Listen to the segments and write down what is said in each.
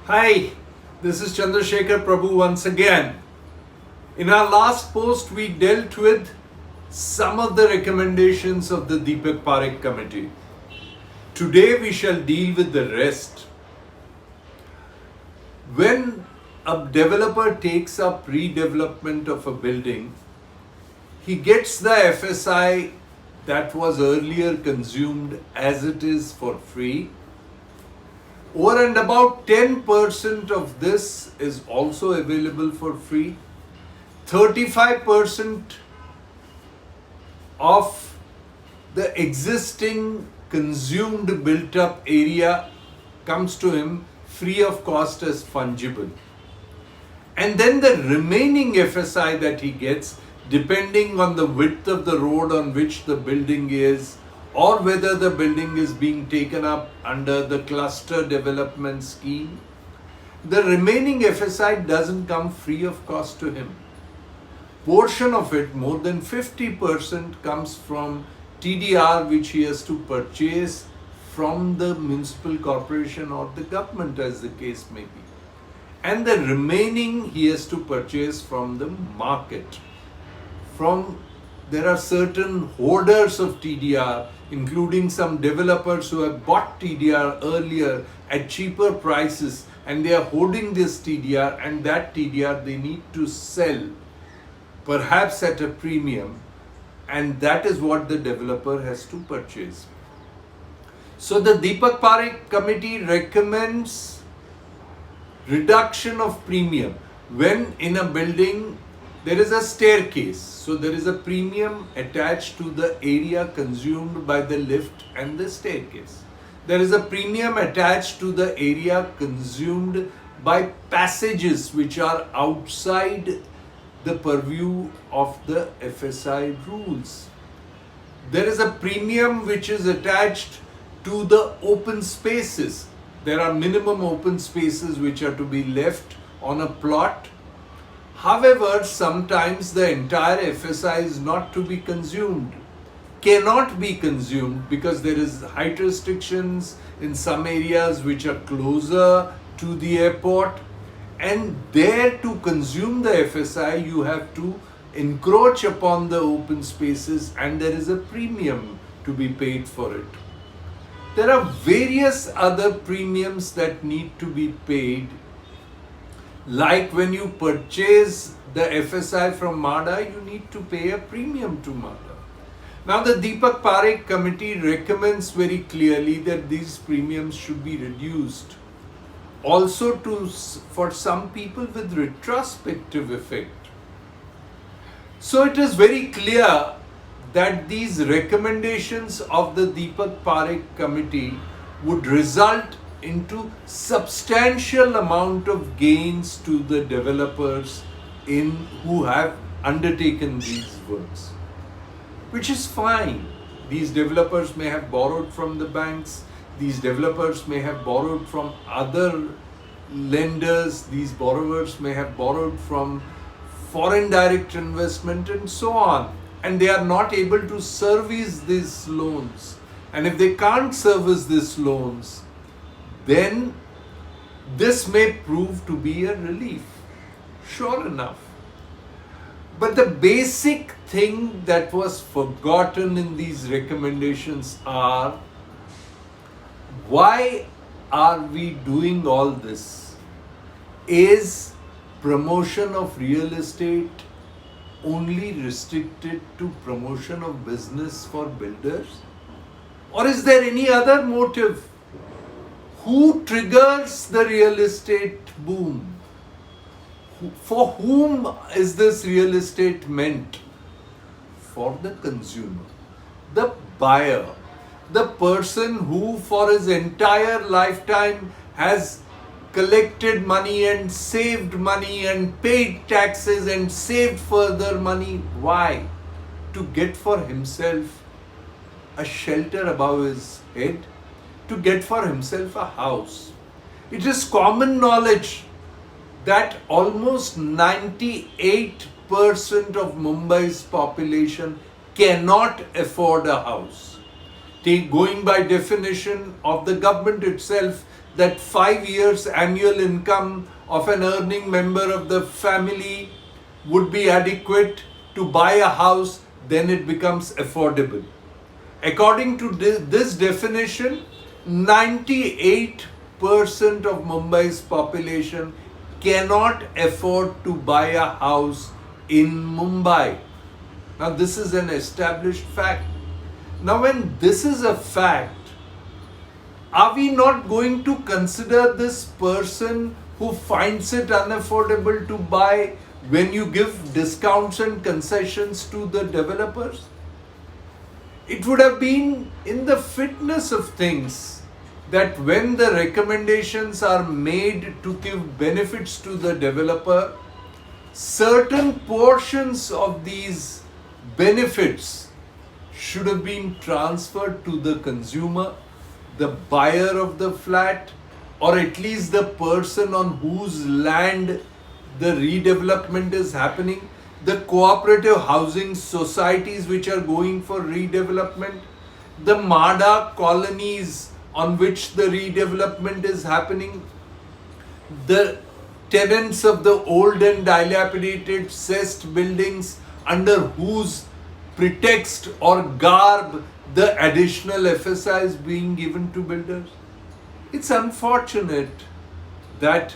Hi, this is Chandrashekhar Prabhu once again. In our last post, we dealt with some of the recommendations of the Deepak Parekh committee. Today, we shall deal with the rest. When a developer takes up redevelopment of a building, he gets the FSI that was earlier consumed as it is for free. Over and about 10% of this is also available for free. 35% of the existing consumed built up area comes to him free of cost as fungible. And then the remaining FSI that he gets, depending on the width of the road on which the building is, or whether the building is being taken up under the cluster development scheme, the remaining FSI doesn't come free of cost to him. Portion of it, more than 50%, comes from TDR, which he has to purchase from the municipal corporation or the government, as the case may be. And the remaining he has to purchase from the market. There are certain holders of TDR, including some developers who have bought TDR earlier at cheaper prices, and they are holding this TDR, and that TDR they need to sell, perhaps at a premium, and that is what the developer has to purchase. So the Deepak Parekh committee recommends reduction of premium when in a building there is a staircase. So there is a premium attached to the area consumed by the lift and the staircase. There is a premium attached to the area consumed by passages which are outside the purview of the FSI rules. There is a premium which is attached to the open spaces. There are minimum open spaces which are to be left on a plot. However, sometimes the entire FSI is not to be consumed, cannot be consumed, because there is height restrictions in some areas which are closer to the airport, and there to consume the FSI you have to encroach upon the open spaces, and there is a premium to be paid for it. There are various other premiums that need to be paid. Like when you purchase the FSI from MHADA, you need to pay a premium to MHADA. Now the Deepak Parekh committee recommends very clearly that these premiums should be reduced. Also for some people with retrospective effect. So it is very clear that these recommendations of the Deepak Parekh committee would result into substantial amount of gains to the developers who have undertaken these works, which is fine. These developers may have borrowed from the banks, these developers may have borrowed from other lenders, these borrowers may have borrowed from foreign direct investment and so on, and they are not able to service these loans. And if they can't service these loans, then this may prove to be a relief, sure enough. But the basic thing that was forgotten in these recommendations are, why are we doing all this? Is promotion of real estate only restricted to promotion of business for builders? Or is there any other motive? Who triggers the real estate boom? For whom is this real estate meant? For the consumer, the buyer, the person who for his entire lifetime has collected money and saved money and paid taxes and saved further money. Why? To get for himself a shelter above his head, to get for himself a house. It is common knowledge that almost 98% of Mumbai's population cannot afford a house. Going by definition of the government itself, that 5 years annual income of an earning member of the family would be adequate to buy a house, then it becomes affordable. According to this definition, 98% of Mumbai's population cannot afford to buy a house in Mumbai. Now, this is an established fact. Now, when this is a fact, are we not going to consider this person who finds it unaffordable to buy when you give discounts and concessions to the developers? It would have been in the fitness of things that when the recommendations are made to give benefits to the developer, certain portions of these benefits should have been transferred to the consumer, the buyer of the flat, or at least the person on whose land the redevelopment is happening, the cooperative housing societies which are going for redevelopment, the MHADA colonies on which the redevelopment is happening, the tenants of the old and dilapidated cessed buildings under whose pretext or garb the additional FSI is being given to builders. It's unfortunate that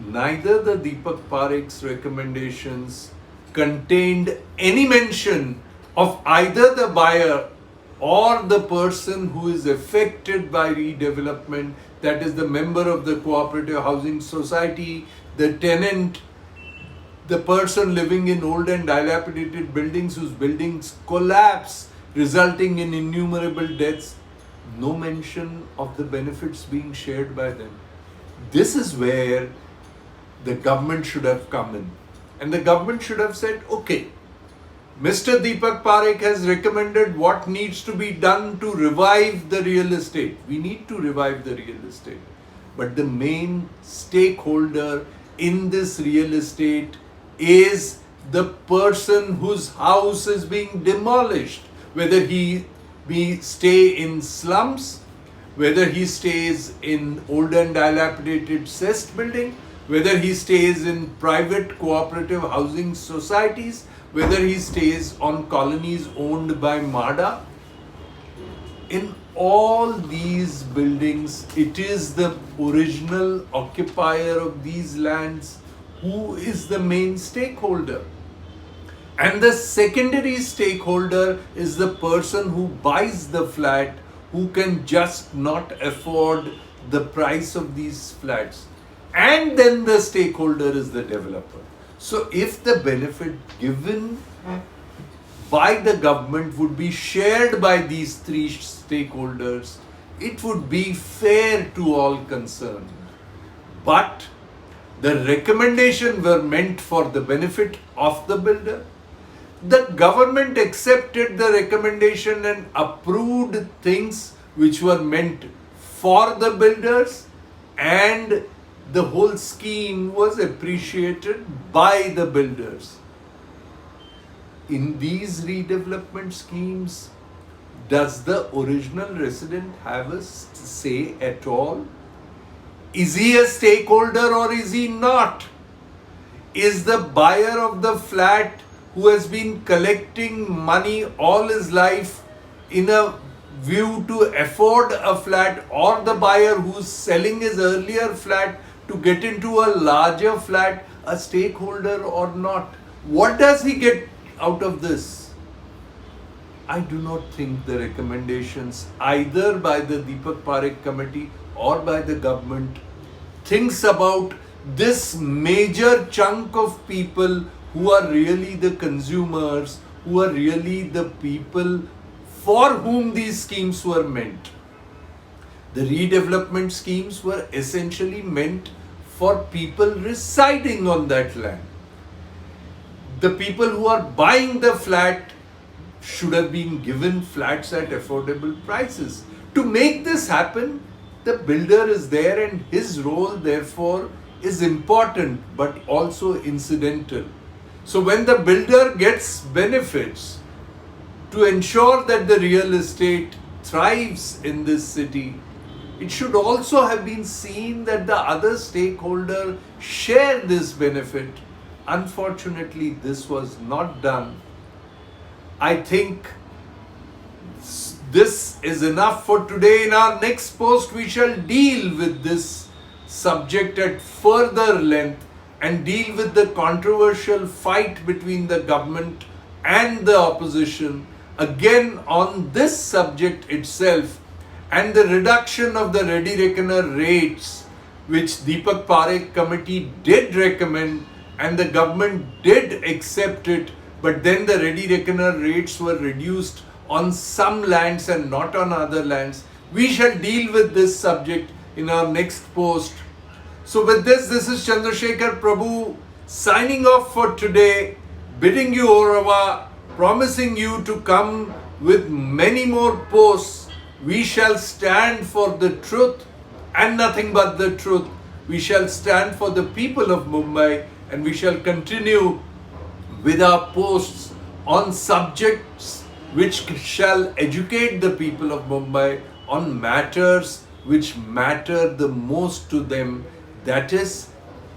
neither the Deepak Parekh's recommendations contained any mention of either the buyer or the person who is affected by redevelopment, that is the member of the cooperative housing society, the tenant, the person living in old and dilapidated buildings whose buildings collapse, resulting in innumerable deaths. No mention of the benefits being shared by them. This is where the government should have come in. And the government should have said, okay, Mr. Deepak Parekh has recommended what needs to be done to revive the real estate. We need to revive the real estate. But the main stakeholder in this real estate is the person whose house is being demolished, whether he stay in slums, whether he stays in old and dilapidated cessed building, whether he stays in private cooperative housing societies, whether he stays on colonies owned by MHADA. In all these buildings, it is the original occupier of these lands who is the main stakeholder. And the secondary stakeholder is the person who buys the flat, who can just not afford the price of these flats. And then the stakeholder is the developer. So if the benefit given by the government would be shared by these three stakeholders, it would be fair to all concerned. But the recommendations were meant for the benefit of the builder. The government accepted the recommendation and approved things which were meant for the builders, and the whole scheme was appreciated by the builders. In these redevelopment schemes, does the original resident have a say at all? Is he a stakeholder or is he not? Is the buyer of the flat who has been collecting money all his life in a view to afford a flat, or the buyer who's selling his earlier flat to get into a larger flat, a stakeholder or not? What does he get out of this? I do not think the recommendations either by the Deepak Parekh committee or by the government thinks about this major chunk of people who are really the consumers, who are really the people for whom these schemes were meant. The redevelopment schemes were essentially meant for people residing on that land. The people who are buying the flat should have been given flats at affordable prices. To make this happen, the builder is there, and his role therefore is important but also incidental. So when the builder gets benefits to ensure that the real estate thrives in this city, it should also have been seen that the other stakeholders share this benefit. Unfortunately, this was not done. I think this is enough for today. In our next post, we shall deal with this subject at further length and deal with the controversial fight between the government and the opposition again on this subject itself, and the reduction of the ready reckoner rates, which Deepak Parekh committee did recommend and the government did accept it, but then the ready reckoner rates were reduced on some lands and not on other lands. We shall deal with this subject in our next post. So with this is Chandrashekhar Prabhu signing off for today, bidding you au revoir, promising you to come with many more posts. We shall stand for the truth and nothing but the truth. We shall stand for the people of Mumbai, and we shall continue with our posts on subjects which shall educate the people of Mumbai on matters which matter the most to them, that is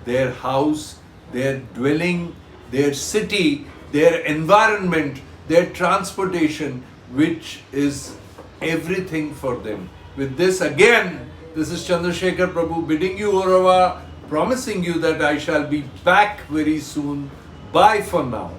their house, their dwelling, their city, their environment, their transportation, which is everything for them. With this again, this is Chandrashekhar Prabhu bidding you au revoir, promising you that I shall be back very soon. Bye for now.